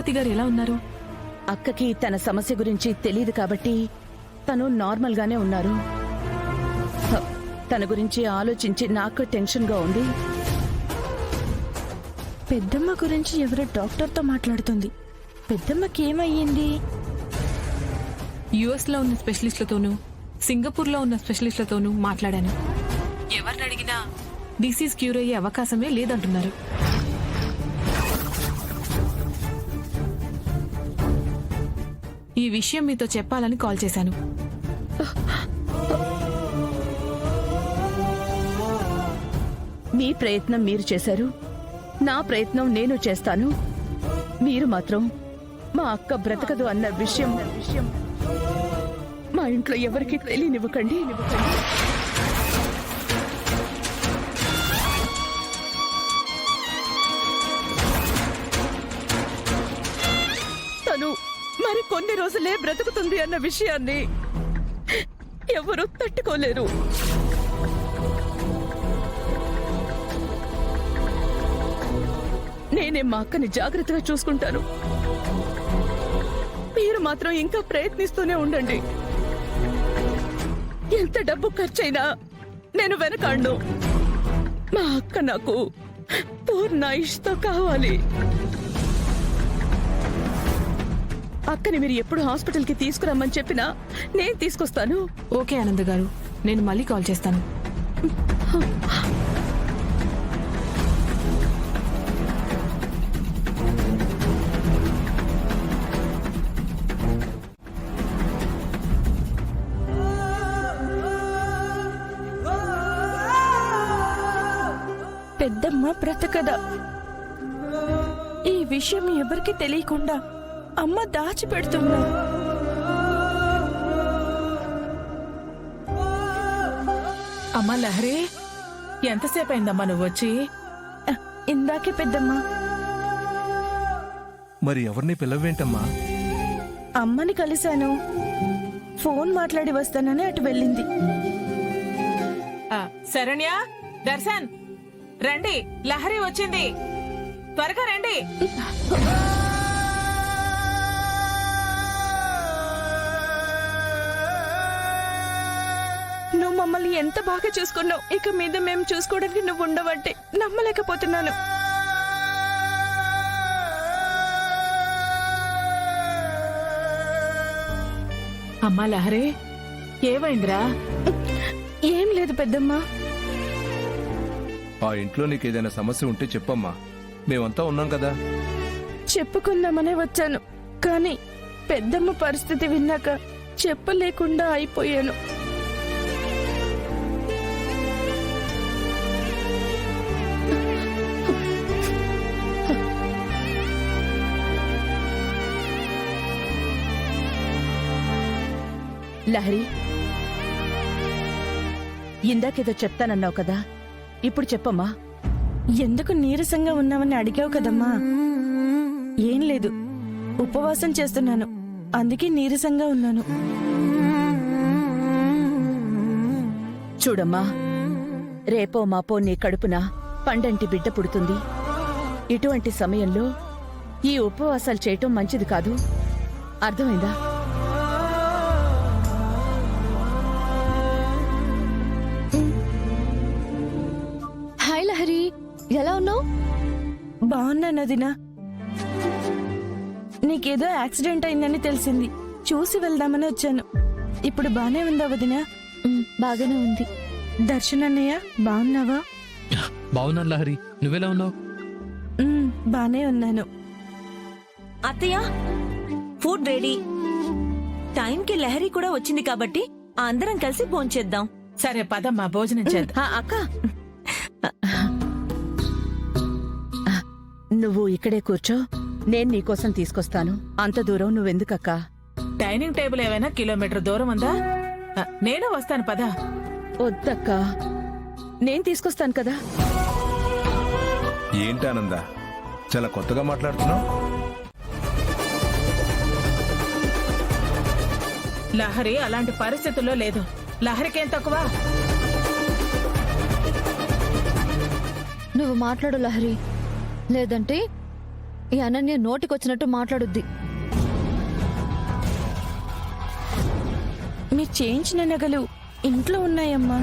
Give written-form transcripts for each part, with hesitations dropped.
పద్మావతి గారు ఎలా ఉన్నారు? అక్కకి తన సమస్య గురించి తెలియదు కాబట్టి తను నార్మల్ గానే ఉన్నారు. తన గురించి ఆలోచించి నాకు టెన్షన్ గా ఉంది. పెద్దమ్మ గురించి ఎవరో డాక్టర్తో మాట్లాడుతుంది. పెద్దమ్మకి ఏమయ్యింది? యుఎస్ లో ఉన్న స్పెషలిస్టులతోనూ సింగపూర్ లో ఉన్న స్పెషలిస్టులతోనూ మాట్లాడాను. ఎవరిని అడిగినా డిసీజ్ క్యూర్ అయ్యే అవకాశమే లేదంటున్నారు. ఈ విషయం మీతో చెప్పాలని కాల్ చేశాను. మీ ప్రయత్నం మీరు చేశారు, నా ప్రయత్నం నేను చేస్తాను. మీరు మాత్రం మా అక్క బ్రతకదు అన్న విషయం మా ఇంట్లో ఎవరికి తెలియనివ్వకండి. తను మరి కొన్ని రోజులే బ్రతుకుతుంది అన్న విషయాన్ని ఎవరూ తట్టుకోలేరు. నేనే మా అక్కని జాగ్రత్తగా చూసుకుంటాను. మీరు మాత్రం ఇంకా ప్రయత్నిస్తూనే ఉండండి. ఎంత డబ్బు ఖర్చైనా నేను వెనకాడను. మా అక్క నాకు పూర్ణ ఇష్టం కావాలి. అక్కని మీరు ఎప్పుడు హాస్పిటల్కి తీసుకురమ్మని చెప్పినా నేను తీసుకొస్తాను. ఓకే ఆనంద్ గారు, నేను మళ్ళీ కాల్ చేస్తాను. పెద్దమ్మ బ్రతకదా? ఈ విషయం ఎవరికి తెలియకుండా అమ్మ దాచిపెడుతుందా? అమ్మా లహరి, ఎంతసేపు అయిందమ్మా నువ్వు వచ్చి? ఇందాకే పెద్దమ్మ. మరి ఎవరిని పిలవేంటమ్మా? అమ్మని కలిశాను. ఫోన్ మాట్లాడి వస్తానని అటు వెళ్ళింది. శరణ్య, దర్శన్ రండి, లహరి వచ్చింది, త్వరగా రండి. నువ్వు మమ్మల్ని ఎంత బాగా చూసుకున్నావు. ఇక మీద మేము చూసుకోవడానికి నువ్వు ఉండవంటే నమ్మలేకపోతున్నాను. అమ్మా లహరి, ఏమైందిరా? ఏం లేదు పెద్దమ్మ. ఆ ఇంట్లో నీకేదైనా సమస్య ఉంటే చెప్పమ్మా, మేమంతా ఉన్నాం కదా. చెప్పుకుందామనే వచ్చాను, కానీ పెద్దమ్మ పరిస్థితి విన్నాక చెప్పలేకుండా అయిపోయాను. లహరి, ఇందాకేదో చెప్తానన్నావు కదా, ఇప్పుడు చెప్పమ్మా. ఎందుకు నీరసంగా ఉన్నావని అడిగావు కదమ్మా. ఏం లేదు, ఉపవాసం చేస్తున్నాను, అందుకే నీరసంగా ఉన్నాను. చూడమ్మా, రేపో మాపో నీ కడుపున పండంటి బిడ్డ పుడుతుంది. ఇటువంటి సమయంలో ఈ ఉపవాసాలు చేయటం మంచిది కాదు. అర్థమైందా? హాయ్ లహరి, ఎలా ఉన్నావు? బాగున్నాను వదినా. నీకేదో యాక్సిడెంట్ అయిందని తెలిసింది, చూసి వెళ్దామని వచ్చాను. ఇప్పుడు బానే ఉందా వదినా? బాగానే ఉంది. దర్శన్ అన్నయ్య, బాగున్నావా? బాగున్నాను లహరి, నువ్వెలా ఉన్నావు? బానే ఉన్నాను. అత్తయ్య, ఫుడ్ రెడీ. టైంకి లహరి కూడా వచ్చింది కాబట్టి అందరం కలిసి భోంచేద్దాం. సరే పదమ్మా, భోజనం చేద్దాం. అక్క, నువ్వు ఇక్కడే కూర్చో, నేను నీకోసం తీసుకొస్తాను. అంత దూరం నువ్వెందుకక్కా? డైనింగ్ టేబుల్ ఏమైనా కిలోమీటర్ దూరం ఉందా? నేను వస్తాను, పదా. వద్దక్కా, నేను తీసుకొస్తాను కదా. ఏంటి ఆనంద, చాలా కొత్తగా మాట్లాడుతున్నావు? లహరి అలాంటి పరిస్థితుల్లో లేదు. లహరికేం తక్కువ? నువ్వు మాట్లాడు లహరి, లేదంటే ఈ అనన్య నోటికొచ్చినట్టు మాట్లాడుద్ది. మీరు చేయించిన నగలు ఇంట్లో ఉన్నాయమ్మా.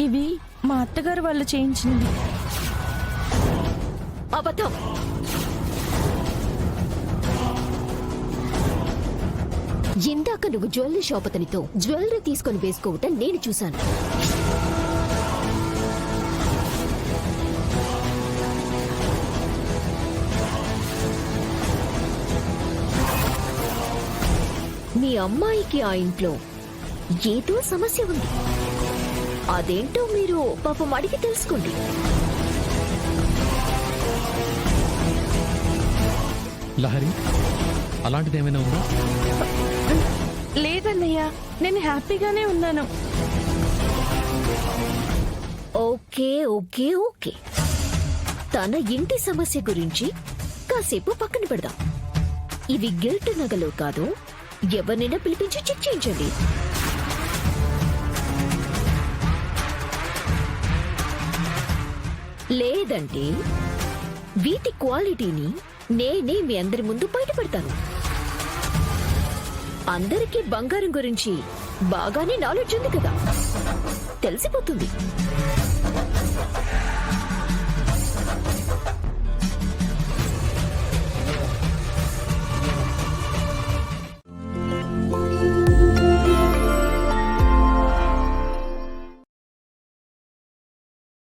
ఇవి మా అత్తగారు వాళ్ళు చేయించినవి. అబద్ధం. ఇందాక నువ్వు జ్యువెలరీ షాప్ అతనితో జ్యువెలరీ తీసుకొని వేసుకోవటం నేను చూశాను. మీ అమ్మాయికి ఆ ఇంట్లో ఏదో సమస్య ఉంది. అదేంటో మీరు పాపం అడిగి తెలుసుకోండి. లహరి, అలాంటిది ఏమైనా ఉందా? లేదన్నయ్య, నేను హ్యాపీగానే ఉన్నాను. ఓకే ఓకే ఓకే, తన ఇంటి సమస్య గురించి కాసేపు పక్కన పెడదాం. ఇవి గిల్ట్ నగలు కాదు, ఎవరినైనా పిలిపించి చెక్ చేయించండి. లేదంటే వీటి క్వాలిటీని నేనే మీ అందరి ముందు బయట పెడతాను. అందరికీ బంగారం గురించి బాగానే నాలెడ్జ్ ఉంది కదా, తెలిసిపోతుంది.